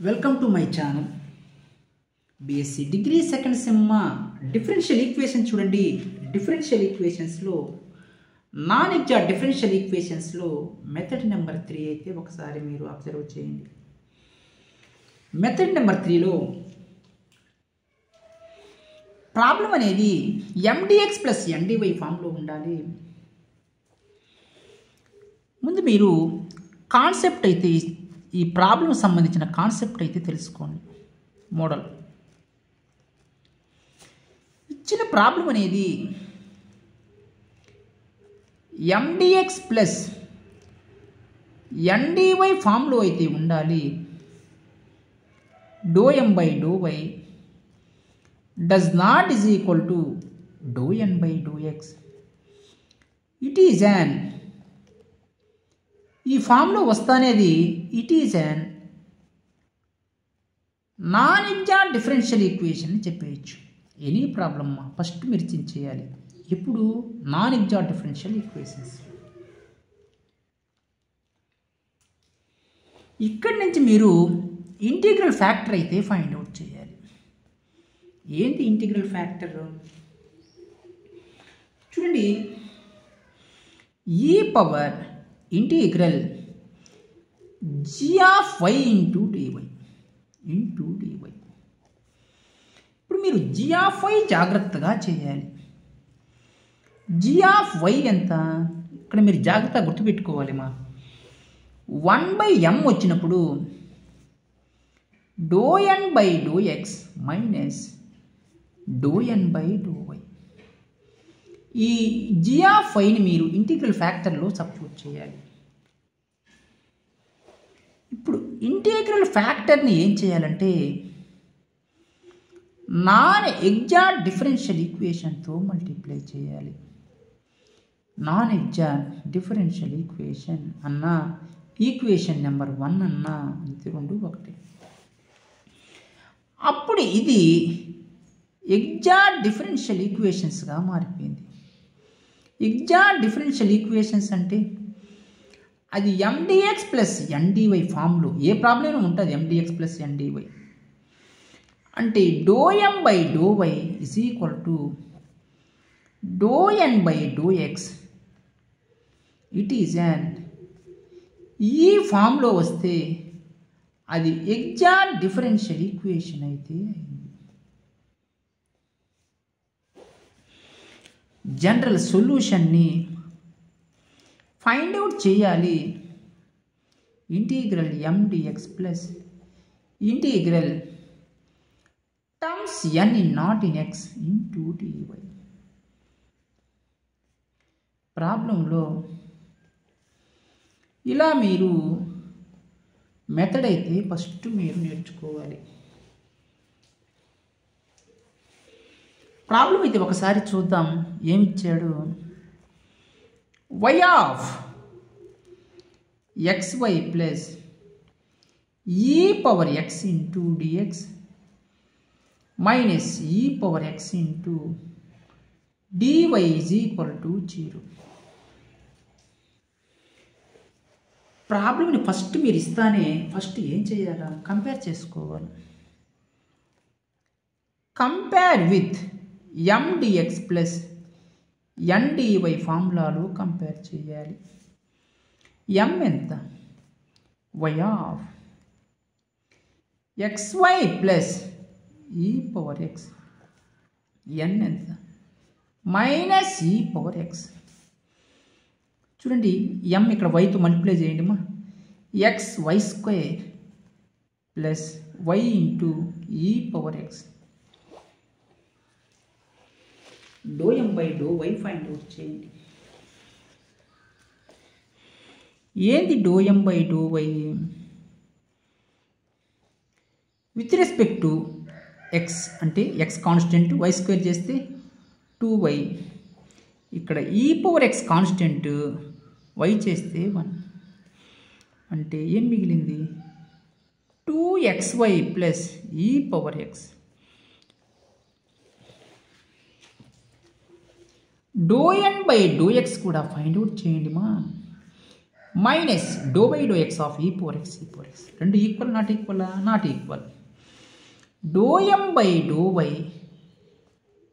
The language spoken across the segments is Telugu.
Welcome to my channel. BSc degree second sem differential equation చూడండి. డిఫరెన్షియల్ ఈక్వేషన్స్లో నాన్ ఎగ్జాక్ట్ డిఫరెన్షియల్ ఈక్వేషన్స్లో మెథడ్ నెంబర్ 3 అయితే ఒకసారి మీరు అబ్జర్వ్ చేయండి. మెథడ్ నెంబర్ 3లో ప్రాబ్లం అనేది ఎండిఎక్స్ ప్లస్ ఎన్డివై ఫామ్లో ఉండాలి. ముందు మీరు కాన్సెప్ట్ అయితే ఈ ప్రాబ్లం సంబంధించిన కాన్సెప్ట్ అయితే తెలుసుకోండి. మోడల్ ఇచ్చిన ప్రాబ్లం అనేది ఎండిఎక్స్ ప్లస్ ఎన్డివై ఫామ్లో అయితే ఉండాలి. Dou M by do y does not is equal to do N by do X. It is an ఈ ఫామ్లో వస్తానేది it is an non exact differential equation అని చెప్పేయచ్చు. ఎనీ ప్రాబ్లమ్ ఫస్ట్ మీరు చేయాలి. ఇప్పుడు నాన్ ఎగ్జాక్ట్ డిఫరెన్షియల్ ఈక్వేషన్స్ ఇక్కడి నుంచి మీరు ఇంటిగ్రల్ ఫ్యాక్టర్ అయితే ఫైండ్ అవుట్ చేయాలి. ఏంటి ఇంటిగ్రల్ ఫ్యాక్టర్ చూడండి. E power integral g of y into dy. ఇప్పుడు మీరు g ఆఫ్ y జాగ్రత్తగా చేయాలి. g ఆఫ్ y ఎంత ఇక్కడ మీరు జాగ్రత్తగా గుర్తుపెట్టుకోవాలి. 1/m వచ్చినప్పుడు do N by do X minus do N by do Y. ఈ g ఆఫ్ yని మీరు ఇంటిగ్రల్ ఫ్యాక్టర్లో సబ్స్టిట్యూట్ చేయాలి. ఇప్పుడు ఇంటిగ్రల్ ఫ్యాక్టర్ని ఏం చేయాలంటే నాన్ ఎగ్జాక్ట్ డిఫరెన్షియల్ ఈక్వేషన్తో మల్టిప్లై చేయాలి. నాన్ ఎగ్జాక్ట్ డిఫరెన్షియల్ ఈక్వేషన్ అన్న ఈక్వేషన్ నెంబర్ 1 అన్న అంతే, 2 1. అప్పుడు ఇది ఎగ్జాక్ట్ డిఫరెన్షియల్ ఈక్వేషన్స్గా మారిపోయింది. ఎగ్జాక్ట్ డిఫరెన్షియల్ ఈక్వేషన్స్ అంటే అది ఎండిఎక్స్ ప్లస్ ఎన్డివై ఫామ్లో ఏ ప్రాబ్లం ఉంటుంది. ఎండిఎక్స్ ప్లస్ ఎన్డివై అంటే do M by do Y is equal to do N by do X. It is an ఈ ఫామ్లో వస్తే అది ఎగ్జాక్ట్ డిఫరెన్షియల్ ఈక్వేషన్ అయితే అయింది. జనరల్ సొల్యూషన్ని ఫైండ్ అవుట్ చేయాలి. Integral M dx plus integral terms N in not in X into dy. ప్రాబ్లంలో ఇలా మీరు మెథడ్ అయితే ఫస్ట్ మీరు నేర్చుకోవాలి. ప్రాబ్లం అయితే ఒకసారి చూద్దాం. ఏమిచ్చాడు. y of xy plus e power x into dx minus e power x into dy is equal to 0. ప్రాబ్లమ్ని ఫస్ట్ మీరు ఇస్తానే ఫస్ట్ ఏం చేయాలా, కంపేర్ చేసుకోవాలి. Compare with mdx plus n dy ఫార్ములాలు కంపేర్ చేయాలి. ఎం ఎంత y ఆఫ్ xy ప్లస్ ఈ పవర్ x. ఎన్ ఎంత మైనస్ ఈ పవర్ x. చూడండి ఎం ఇక్కడ వైతో మల్టిప్లై చేయండి. X y square plus y into e power x. Dou M by do y find out చేయండి. ఏంది dou M by do y? With respect to x అంటే ఎక్స్ కాన్స్టెంట్, వై స్క్వేర్ చేస్తే 2y. ఇక్కడ ఈ పవర్ ఎక్స్ కాన్స్టెంట్, వై చేస్తే 1 అంటే ఏం మిగిలింది 2xy ప్లస్ ఈ power X. Do N by do X కూడా ఫైండ్ అవుట్ చేయండి. minus dou by dou x of e power x. రెండు equal not equal? Not equal. dou m by dou y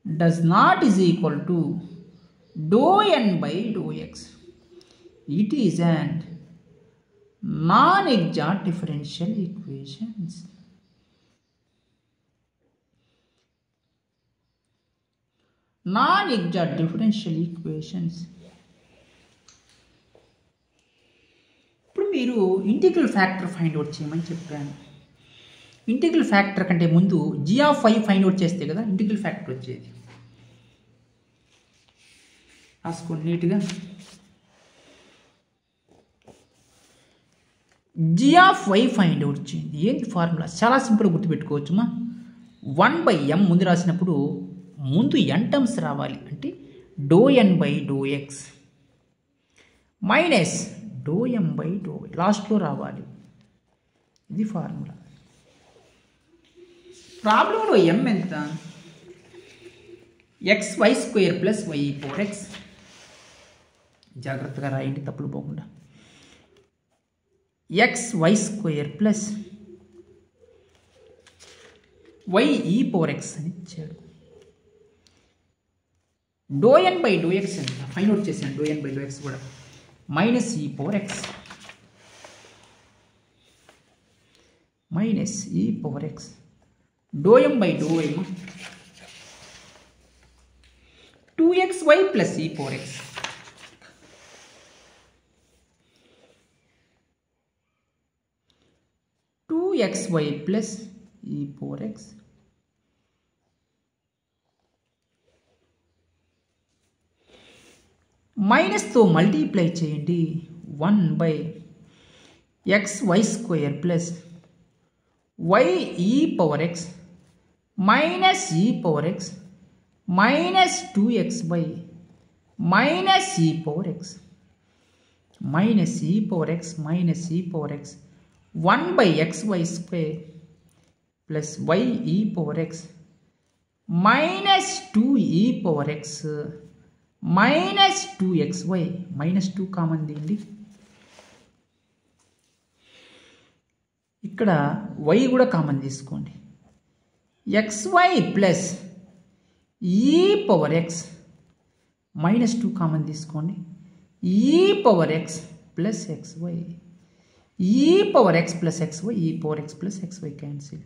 does not is equal to dou n by dou x. It is an non-exact differential equations. Non-exact differential equations. ఇప్పుడు మీరు ఇంటిగ్రల్ ఫ్యాక్టర్ ఫైండ్ అవుట్ చేయమని చెప్పాను. ఇంటిగ్రల్ ఫ్యాక్టర్ కంటే ముందు g of y find out చేస్తే కదా ఇంటిగ్రల్ ఫ్యాక్టర్ వచ్చేది. రాసుకోండి నీట్గా. g of y find out చేయండి. ఏంటి ఫార్ములా? చాలా సింపుల్గా గుర్తుపెట్టుకోవచ్చుమా. 1/m ముందు రాసినప్పుడు ముందు n టర్మ్స్ రావాలి. అంటే dou n by dou x minus dou m by dou y లాస్ట్లో రావాలి. ఇది ఫార్ములా. ప్రాబ్లంలో m ఎంత? xy² plus y power x. జాగ్రత్తగా రాయండి తప్పులు పోకుండా. xy² plus y power x అని ఇచ్చాడు. dou n by dou x ఎంత? ఫైండ్ అవుట్ చేశాను. dou n by dou x కూడా minus e power x minus e power x. dou m by dou y 2xy plus e power x. xy plus e power x మైనస్తో మల్టిప్లై చేయండి. 1/xy² plus y power x minus e power x minus 2xy minus e power x minus e power x minus e power x 1/xy² plus y power x minus 2e power x minus 2xy minus 2 common తీయండి. ఇక్కడ y కూడా కామన్ తీసుకోండి. xy plus e power x minus 2 common తీసుకోండి. e power x plus xy e power x plus xy e power x plus xy cancel.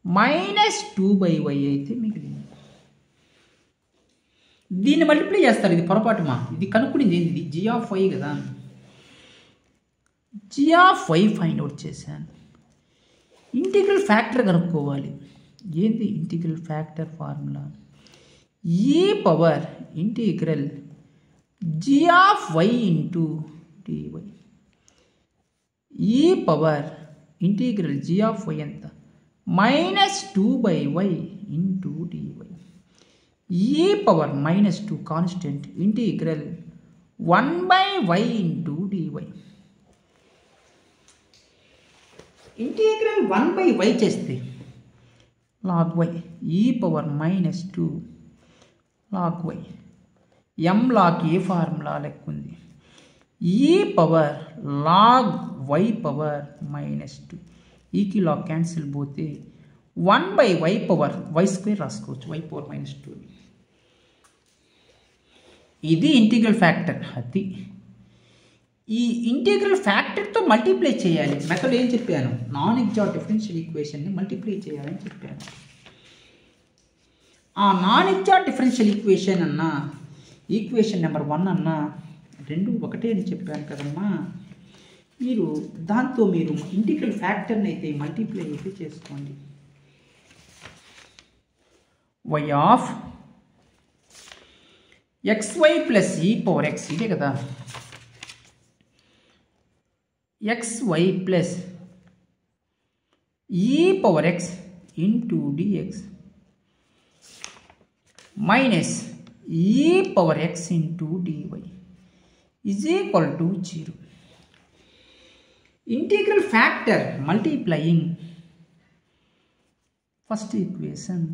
Minus 2/y అయితే మిగిలింది. దీన్ని మల్టిప్లై చేస్తారు. ఇది పొరపాటుమా? ఇది కనుక్కునేది ఏంది? ఇది g ఆఫ్ y కదా. g of y find out చేశాను. ఇంటిగ్రల్ ఫ్యాక్టర్ కనుక్కోవాలి. ఏంది integral factor formula? e power integral g of y into dy. e power integral g of y ఎంత? Minus 2/y into dy. e power minus 2 constant integral 1/y into dy. Integral 1/y చేస్తే log y e power minus 2 log y. m log ఏ ఫార్ములా లెక్క ఉంది? e power log y power minus 2. ఈకి లాగ్ క్యాన్సిల్ పోతే 1/y పవర్ y² రాసుకోవచ్చు. y power minus 2. ఇది ఇంటిగ్రల్ ఫ్యాక్టర్. అది ఈ ఇంటిగ్రల్ ఫ్యాక్టర్తో మల్టిప్లై చేయాలి. మెథడ్ ఏం చెప్పాను? నాన్ ఎగ్జాక్ట్ డిఫరెన్షియల్ ఈక్వేషన్ని మల్టిప్లై చేయాలని చెప్పాను. ఆ నాన్ ఎగ్జాక్ట్ డిఫరెన్షియల్ ఈక్వేషన్ అన్నా ఈక్వేషన్ నెంబర్ 1 అన్నా రెండు ఒకటే అని చెప్పాను కదమ్మా. మీరు దాంతో మీరు ఇంటిగ్రల్ ఫ్యాక్టర్ని అయితే మల్టిప్లై అయితే చేసుకోండి. y of xy plus e power x ఇదే కదా. xy plus e power x into dx minus e power x into dy is equal to 0. Integral factor multiplying first equation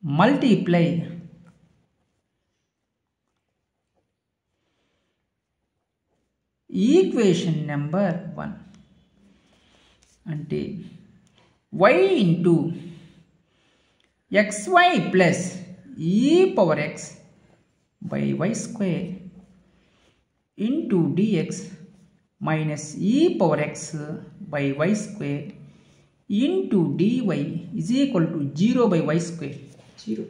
multiply equation number 1 అంటే y into xy plus e power x by y square into dx minus e power x by y square into dy is equal to 0 by y square 0.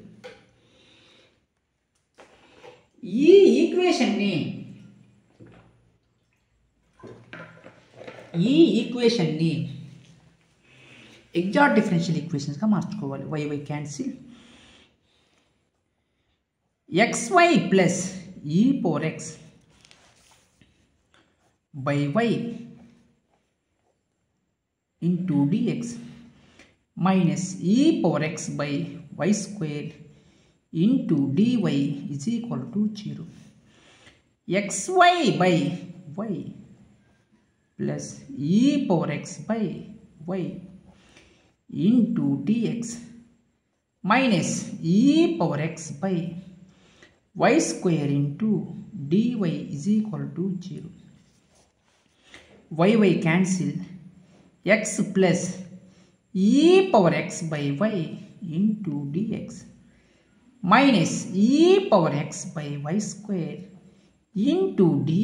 ఈ ఈక్వేషన్ని ఎగ్జాక్ట్ డిఫరెన్షియల్ ఈక్వేషన్స్గా మార్చుకోవాలి. y cancel, xy plus e power x by y into dx minus e power x by y square into dy is equal to 0. xy by y plus e power x by y into dx minus e power x by y square into dy is equal to 0. y cancel, x plus e power x by y into dx minus e power x by y square into dy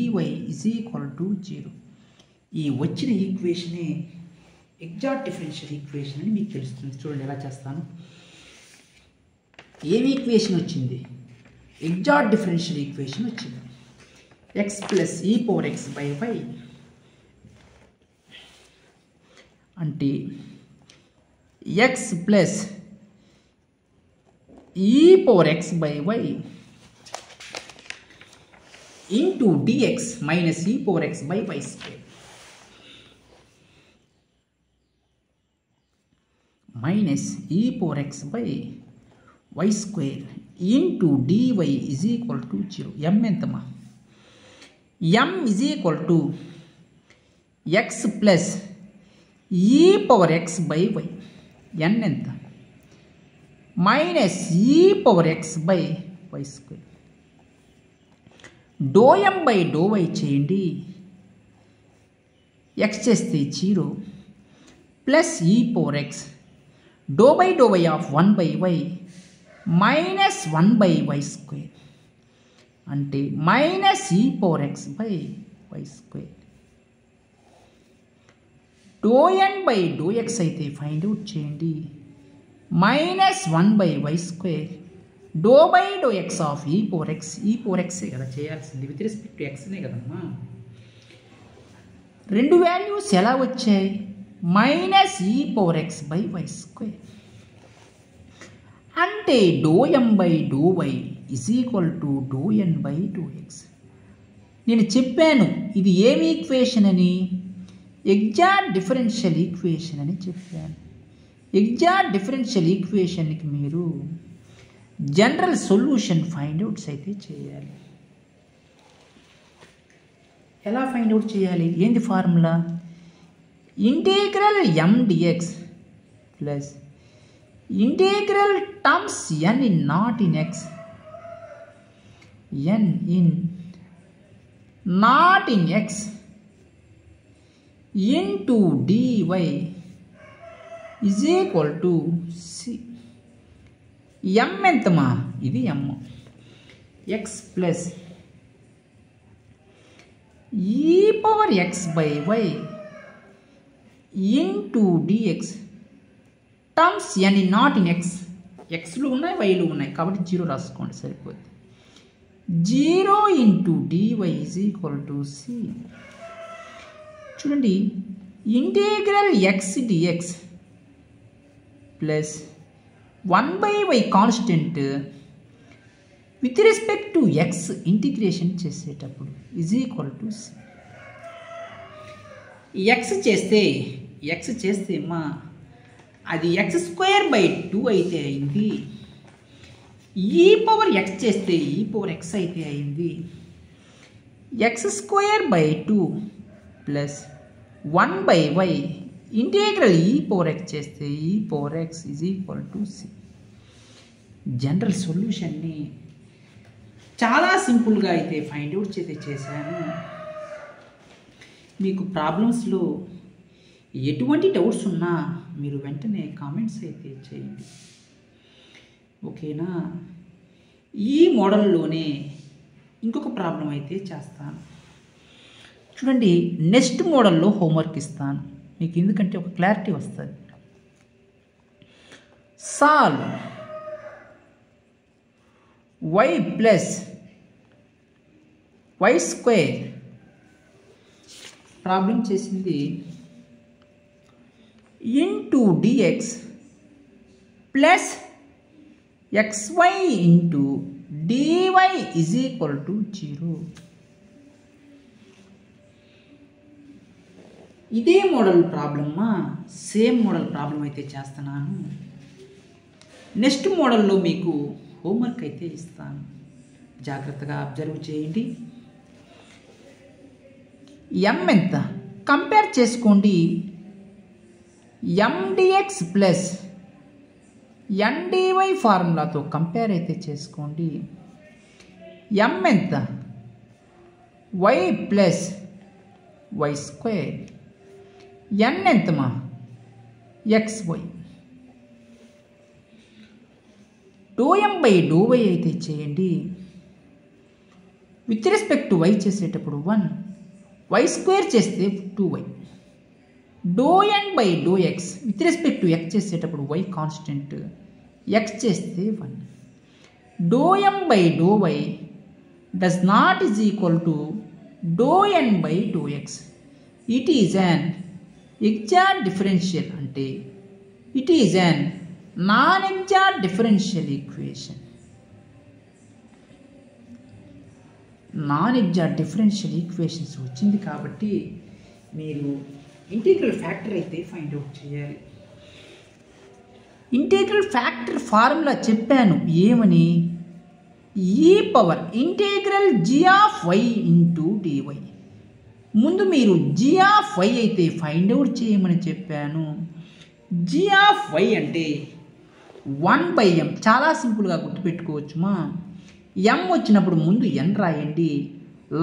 is equal to 0. ఈ వచ్చిన ఈక్వేషనే ఎగ్జాక్ట్ డిఫరెన్షియల్ ఈక్వేషన్ అని మీకు తెలుస్తుంది. చూడండి ఎలా చేస్తాను. ఏమి ఈక్వేషన్ వచ్చింది? ఎగ్జాక్ట్ డిఫరెన్షియల్ ఈక్వేషన్ వచ్చింది. x plus e power x by y అంటే x plus e power x by y into dx minus e power x by y square minus e power x by y square into dy is equal to 0. m ఎంతమా? m is equal to x plus e power x by y. n ఎంత? Minus e power x by y square. Do m by డో y చేయండి. x చేస్తే 0 plus e power x dou y of 1 by y minus 1 by y square అంటే minus e power x by y square. Dou n by do x అయితే ఫైండ్ అవుట్ చేయండి. Minus 1 by y square dou x of e power x. e power x కదా చేయాల్సింది, విత్ రెస్పెక్ట్ టు xనే కదమ్మా. రెండు వాల్యూస్ ఎలా వచ్చాయి? Minus e power x by y square అంటే డో m బై డో y ఈజ్ ఈక్వల్ టు డో n బై డో x. నేను చెప్పాను ఇది ఏమి ఈక్వేషన్ అని? ఎగ్జాక్ట్ డిఫరెన్షియల్ ఈక్వేషన్ అని చెప్పాను. ఎగ్జాక్ట్ డిఫరెన్షియల్ ఈక్వేషన్కి మీరు జనరల్ సొల్యూషన్ ఫైండ్ అవుట్స్ అయితే చేయాలి. ఎలా ఫైండ్ అవుట్ చేయాలి? ఏంది formula? Integral m dx plus integral terms n in not in x n in not in x into dy is equal to c. m ఎంతమా? ఇది m. x plus e power x by y into dx terms n in not in x. xలు ఉన్నాయి, వైలు ఉన్నాయి కాబట్టి 0 రాసుకోండి సరిపోద్ది. 0 into dy is equal to c. చూడండి, integral x dx plus 1 by y constant with respect to x integration చేసేటప్పుడు is equal to c. x చేస్తే మా అది x స్క్వేర్ బై 2 అయితే అయింది. e పవర్ x చేస్తే e పవర్ x అయితే అయింది. x square by 2 plus 1 by y integral e power x చేస్తే e power x is equal to c. General సొల్యూషన్ని చాలా సింపుల్గా అయితే ఫైండ్ అవుట్ చేశాను. మీకు ప్రాబ్లమ్స్లో ఎటువంటి డౌట్స్ ఉన్నా మీరు వెంటనే కామెంట్స్ అయితే చేయండి. ఓకేనా? ఈ మోడల్లోనే ఇంకొక ప్రాబ్లం అయితే చేస్తాను. చూడండి, నెక్స్ట్ మోడల్లో హోంవర్క్ ఇస్తాను మీకు, ఎందుకంటే ఒక క్లారిటీ వస్తుంది. Solve y plus y square. Problem చేసింది into dx plus xy into dy is equal to 0. ఇదే మోడల్ ప్రాబ్లమ్మా, సేమ్ మోడల్ ప్రాబ్లం అయితే చేస్తున్నాను. నెక్స్ట్ మోడల్లో మీకు హోంవర్క్ అయితే ఇస్తాను, జాగ్రత్తగా అబ్జర్వ్ చేయండి. m ఎంత కంపేర్ చేసుకోండి. mdx ప్లస్ ndy ఫార్ములాతో కంపేర్ అయితే చేసుకోండి. m ఎంత y plus y square. n ఎంతమా xy. m by y అయితే చేయండి. విత్ రెస్పెక్ట్ టు y చేసేటప్పుడు 1, y స్క్వేర్ చేస్తే 2y. n by x with respect to x చేసేటప్పుడు y కాన్స్టెంట్, x చేస్తే 1. m by y does not is equal to n by x. It is an exact differential, అంటే it is an non exact differential equation. Non exact differential equations వచ్చింది కాబట్టి మీరు ఇంటిగ్రల్ ఫ్యాక్టర్ అయితే ఫైండ్ అవుట్ చేయాలి. ఇంటిగ్రల్ ఫ్యాక్టర్ ఫార్ములా చెప్పాను ఏమని, e power integral g of y into dy. ముందు మీరు g ఆఫ్ y అయితే ఫైండ్ అవుట్ చేయమని చెప్పాను. g ఆఫ్ y అంటే 1/m. చాలా సింపుల్గా గుర్తుపెట్టుకోవచ్చుమా. m వచ్చినప్పుడు ముందు n రాయండి,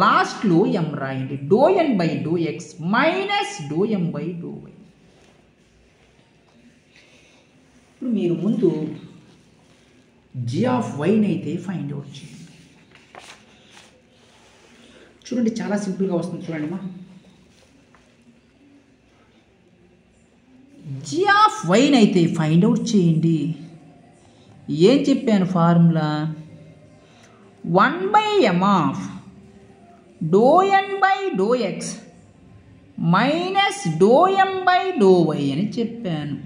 లాస్ట్లో m రాయండి. n by x minus m by y. ఇప్పుడు మీరు ముందు g ఆఫ్ వైని అయితే ఫైండ్ అవుట్ చేయండి. చూడండి, చాలా సింపుల్గా వస్తుంది. చూడండి మా, g ఆఫ్ వైని అయితే ఫైండ్ అవుట్ చేయండి. ఏం చెప్పాను formula, 1/m of n by x minus m by y అని చెప్పాను.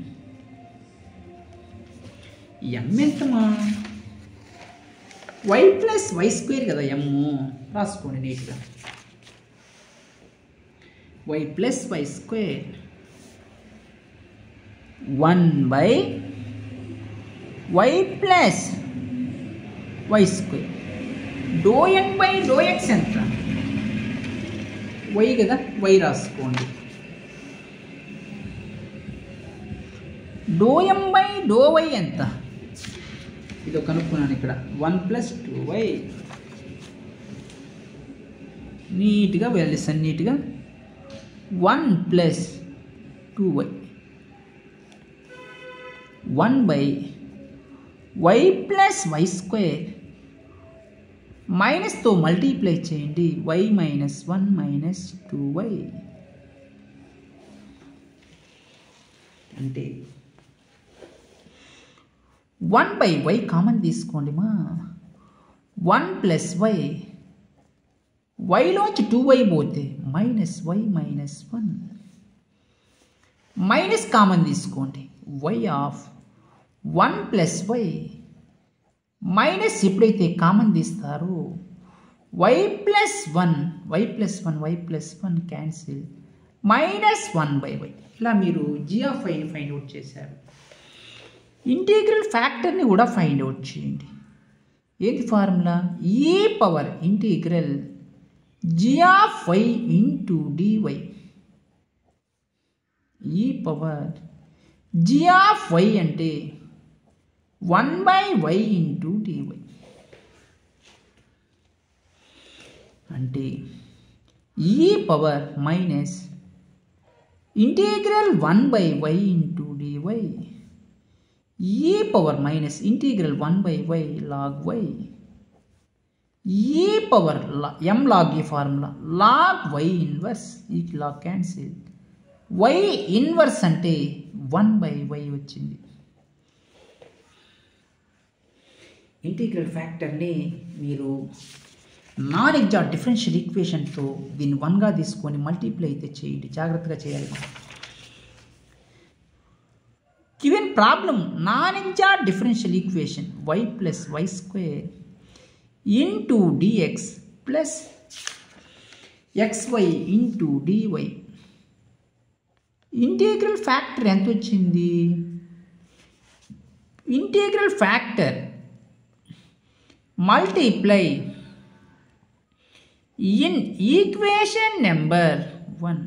m ఎంతమా, y plus y square కదా m, రాసుకోండి నీట్గా. y plus y square 1/y plus y square. n by x ఎంత, y కదా, y రాసుకోండి. m బై y ఎంత, ఇదో కనుక్కున్నాను ఇక్కడ. 1 ప్లస్ 2y. నీట్గా వెళ్ళిస్తాను, నీట్గా 1 plus 2y 1/y plus y square మైనస్తో మల్టిప్లై చేయండి. y మైనస్ 1 మైనస్ 2y అంటే 1/y కామన్ తీసుకోండి మా. 1 ప్లస్ y, వైలోంచి 2y పోతే minus y minus 1. Minus common తీసుకోండి. y of 1 plus y minus ఎప్పుడైతే కామన్ తీస్తారో y plus 1 y plus 1 y plus 1 cancel, minus 1/y. ఇలా మీరు g ఆఫ్ వైని ఫైండ్ అవుట్ చేశారు. ఇంటిగ్రల్ ఫ్యాక్టర్ని కూడా ఫైండ్ అవుట్ చేయండి. ఏంటి formula, e power integral g of y into dy. E power g of y అంటే 1/y ఇంటూ dy. అంటే e power minus integral 1 by y into dy e power minus integral 1 by y log y e power m log e formula log y inverse ఈ log cancel y inverse అంటే 1 by y వచ్చింది. ఇంటిగ్రల్ ఫ్యాక్టర్ని మీరు నాన్ ఎగ్జాక్ట్ డిఫరెన్షియల్ ఈక్వేషన్తో దీన్ని 1గా తీసుకొని మల్టిప్లై అయితే చేయండి, జాగ్రత్తగా చేయాలి. Given problem non exact differential equation y plus y square into dx plus xy into dy integral factor ఎంత వచ్చింది? Integral factor multiply in equation number 1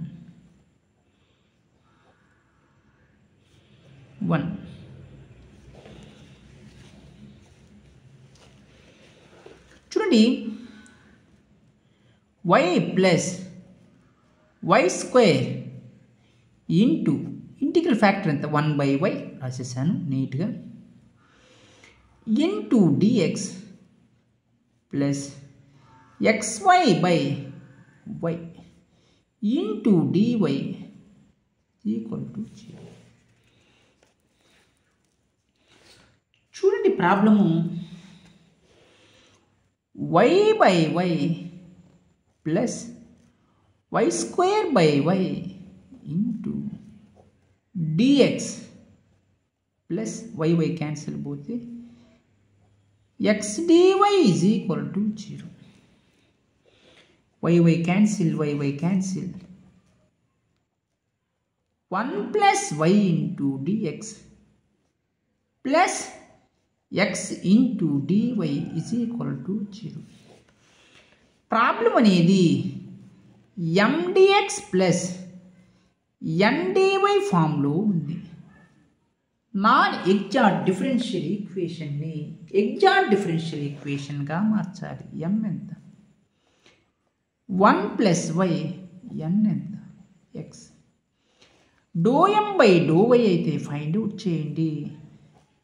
చూడండి, y plus y square into integral factor ఎంత 1 by y రాసేసాను నీట్గా into dx plus xy by y into dy equal to 0. చూడండి problem y by y plus y square by y into dx plus y cancel పోతే x dy is equal to 0. y cancel 1 plus y into dx plus x into dy is equal to 0. Problem అనేది mdx plus ndy ఫామ్లో ఉంది. నాన్ ఎగ్జాక్ట్ డిఫరెన్షియల్ ఈక్వేషన్ని ఎగ్జాక్ట్ డిఫరెన్షియల్ ఈక్వేషన్గా మార్చాలి. m ఎంత? 1 ప్లస్ y n ఎంత? x. ∂m/∂y అయితే ఫైండ్ అవుట్ చేయండి.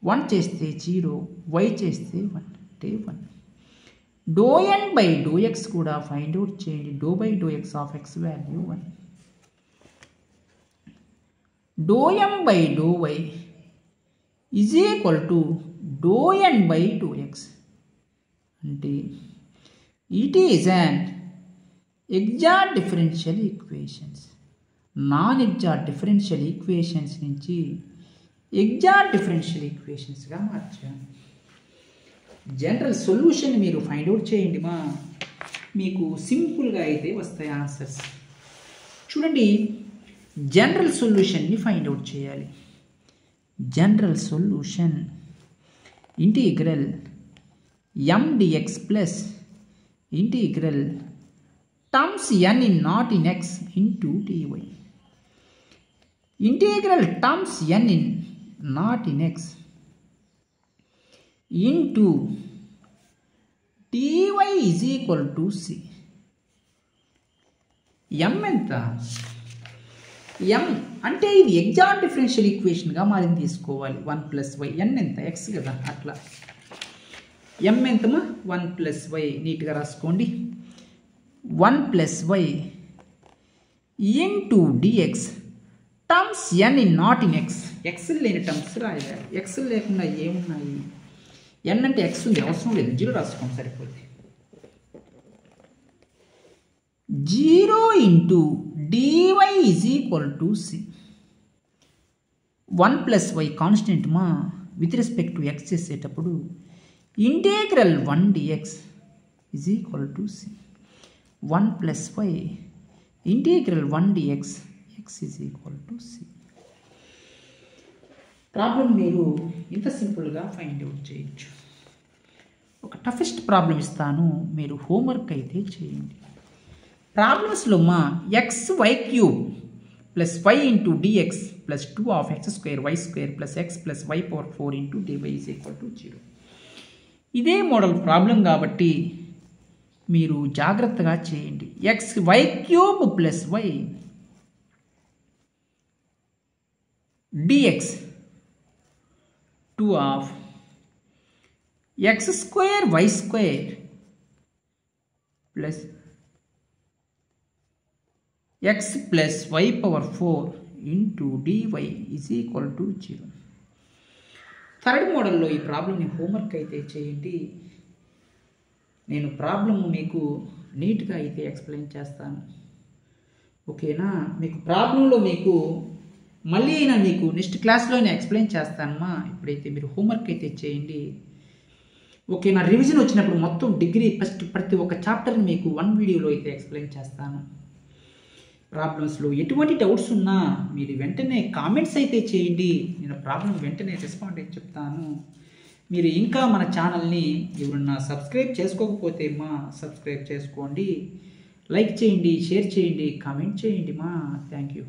1 చేస్తే 0, y చేస్తే 1 అంటే 1. ∂n/∂x కూడా ఫైండ్ అవుట్ చేయండి. ∂x of x value 1. ∂m/∂y is equal to ∂n/∂x అంటే it is an exact differential equations. Non exact differential equations నుంచి ఎగ్జాక్ట్ డిఫరెన్షియల్ ఈక్వేషన్స్గా మార్చాను. జనరల్ సొల్యూషన్ మీరు ఫైండ్ అవుట్ చేయండి మీకు సింపుల్గా అయితే వస్తాయి ఆన్సర్స్. చూడండి, జనరల్ సొల్యూషన్ని ఫైండ్ అవుట్ చేయాలి. General solution integral m dx plus integral terms n in not in x into dy. Integral terms n in not in x into dy is equal to c. m ఎంత? m అంటే ఇది ఎగ్జాక్ట్ డిఫరెన్షియల్ ఈక్వేషన్గా మారింది తీసుకోవాలి. 1 ప్లస్ y n ఎంత? x కదా, అట్లా m ఎంతమా? 1 ప్లస్ y నీట్గా రాసుకోండి. 1 plus y into dx terms n in not in x. x లేని టర్మ్స్ రాయాలి. x లేకుండా ఏమున్నాయి? n అంటే x ఉంది, అవసరం లేదు, 0 రాసుకోండి సరిపోతుంది. 0 into dy is equal to c. 1 plus y constant with respect to x చేసేటప్పుడు integral 1 dx is equal to c. 1 plus y integral 1 dx x is equal to c. Problem మీరు ఇంత సింపుల్గా ఫైండ్ అవుట్ చేయొచ్చు. ఒక టఫెస్ట్ ప్రాబ్లం ఇస్తాను, మీరు హోంవర్క్ అయితే చేయండి. ప్రాబ్లమ్స్లో xy cube plus y into dx plus 2 of x square y square plus x plus y power 4 into dy is equal to 0. ఇదే మోడల్ ప్రాబ్లం కాబట్టి మీరు జాగ్రత్తగా చేయండి. Y cube plus Y dx 2 of X square Y square plus X plus Y power 4 into dy is equal to 0. Third మోడల్లో ఈ ప్రాబ్లమ్ని హోంవర్క్ అయితే చేయండి. నేను ప్రాబ్లమ్ మీకు నీట్గా అయితే ఎక్స్ప్లెయిన్ చేస్తాను. ఓకేనా? మీకు ప్రాబ్లంలో మీకు మళ్ళీ అయినా మీకు నెక్స్ట్ క్లాస్లోనే ఎక్స్ప్లెయిన్ చేస్తానమ్మా. ఇప్పుడైతే మీరు హోంవర్క్ అయితే చేయండి. ఓకే, నా రివిజన్ వచ్చినప్పుడు మొత్తం డిగ్రీ ఫస్ట్ ప్రతి ఒక్క చాప్టర్ని మీకు 1 వీడియోలో అయితే ఎక్స్ప్లెయిన్ చేస్తాను. ప్రాబ్లమ్స్లో ఎటువంటి డౌట్స్ ఉన్నా మీరు వెంటనే కామెంట్స్ అయితే చేయండి. నేను ప్రాబ్లం వెంటనే రెస్పాండ్ అయితే చెప్తాను. మీరు ఇంకా మన ఛానల్ని ఎవరన్నా సబ్స్క్రైబ్ చేసుకోకపోతే సబ్స్క్రైబ్ చేసుకోండి, లైక్ చేయండి, షేర్ చేయండి, కామెంట్ చేయండి. Thank you.